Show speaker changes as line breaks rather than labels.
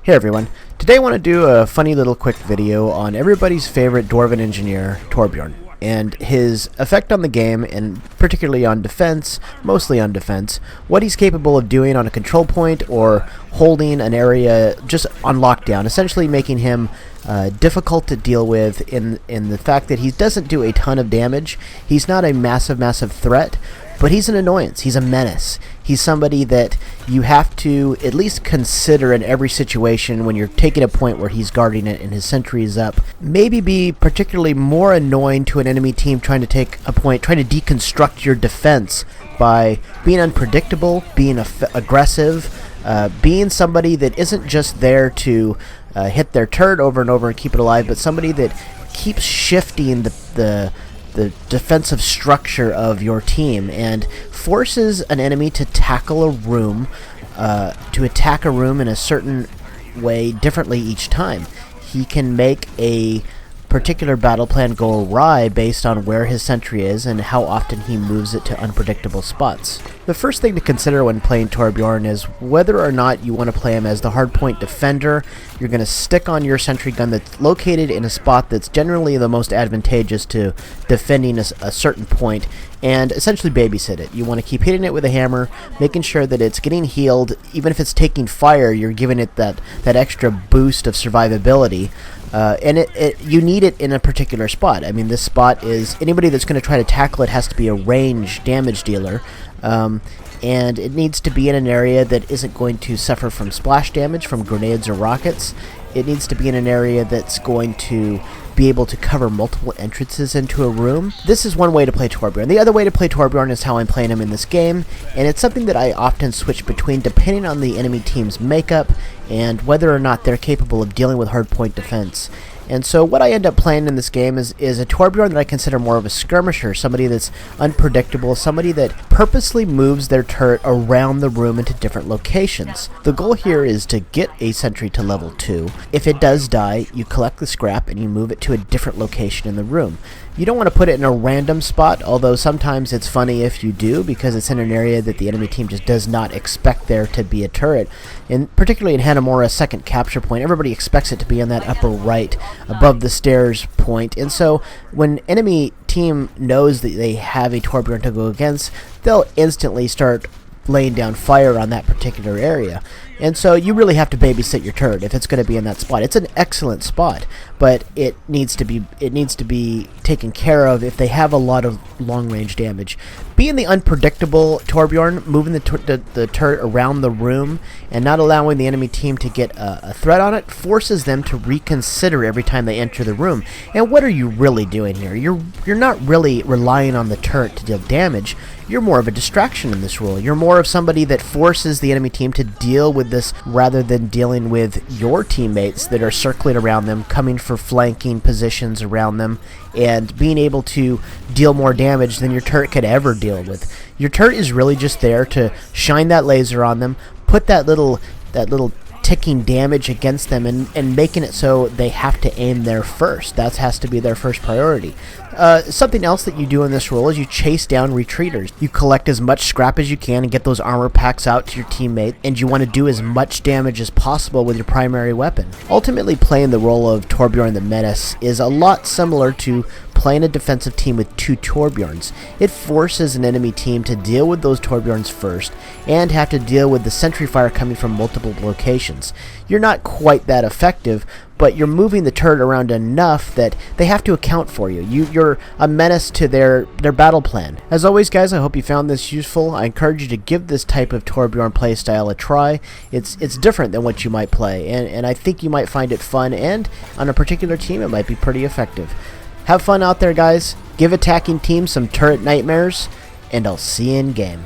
Hey everyone, today I want to do a funny little quick video on everybody's favorite Dwarven engineer, Torbjorn, and his effect on the game, and particularly on defense, mostly on defense, what he's capable of doing on a control point or holding an area just on lockdown, essentially making him difficult to deal with in the fact that he doesn't do a ton of damage. He's not a massive threat, but he's an annoyance. He's a menace. He's somebody that you have to at least consider in every situation when you're taking a point where he's guarding it and his sentry is up. Maybe be particularly more annoying to an enemy team trying to take a point, trying to deconstruct your defense by being unpredictable, being aggressive, being somebody that isn't just there to hit their turret over and over and keep it alive, but somebody that keeps shifting the defensive structure of your team and forces an enemy to tackle a room, to attack a room in a certain way differently each time. He can make a particular battle plan go awry based on where his sentry is and how often he moves it to unpredictable spots. The first thing to consider when playing Torbjorn is whether or not you want to play him as the hardpoint defender. You're going to stick on your sentry gun that's located in a spot that's generally the most advantageous to defending a certain point, and essentially babysit it. You want to keep hitting it with a hammer, making sure that it's getting healed. Even if it's taking fire, you're giving it that extra boost of survivability. And you need it in a particular spot. I mean, this spot is, anybody that's going to try to tackle it has to be a range damage dealer, and it needs to be in an area that isn't going to suffer from splash damage from grenades or rockets. It needs to be in an area that's going to be able to cover multiple entrances into a room. This is one way to play Torbjorn. The other way to play Torbjorn is how I'm playing him in this game, and it's something that I often switch between depending on the enemy team's makeup and whether or not they're capable of dealing with hardpoint defense. And so what I end up playing in this game is a Torbjorn that I consider more of a skirmisher, somebody that's unpredictable, somebody that purposely moves their turret around the room into different locations. The goal here is to get a sentry to level 2. If it does die, you collect the scrap and you move it to a different location in the room. You don't want to put it in a random spot, although sometimes it's funny if you do, because it's in an area that the enemy team just does not expect there to be a turret. And particularly in Hanamura's second capture point, everybody expects it to be in that upper right, above the stairs point. And so when enemy team knows that they have a Torbjorn to go against, they'll instantly start laying down fire on that particular area. And so you really have to babysit your turret if it's going to be in that spot. It's an excellent spot, but it needs to be taken care of if they have a lot of long-range damage. Being the unpredictable Torbjorn, moving the turret around the room and not allowing the enemy team to get a threat on it forces them to reconsider every time they enter the room. And what are you really doing here? You're not really relying on the turret to deal damage. You're more of a distraction in this role. You're more of somebody that forces the enemy team to deal with this rather than dealing with your teammates that are circling around them, coming for flanking positions around them, and being able to deal more damage than your turret could ever deal with. Your turret is really just there to shine that laser on them, put that little ticking damage against them, and making it so they have to aim there first. That has to be their first priority. Something else that you do in this role is you chase down retreaters. You collect as much scrap as you can and get those armor packs out to your teammate, and you want to do as much damage as possible with your primary weapon. Ultimately, playing the role of Torbjorn the Menace is a lot similar to playing a defensive team with two Torbjorns. It forces an enemy team to deal with those Torbjorns first and have to deal with the sentry fire coming from multiple locations. You're not quite that effective, but you're moving the turret around enough that they have to account for you. You're a menace to their battle plan. As always, guys, I hope you found this useful. I encourage you to give this type of Torbjorn playstyle a try. It's different than what you might play, and I think you might find it fun, and on a particular team it might be pretty effective. Have fun out there, guys. Give attacking teams some turret nightmares, and I'll see you in game.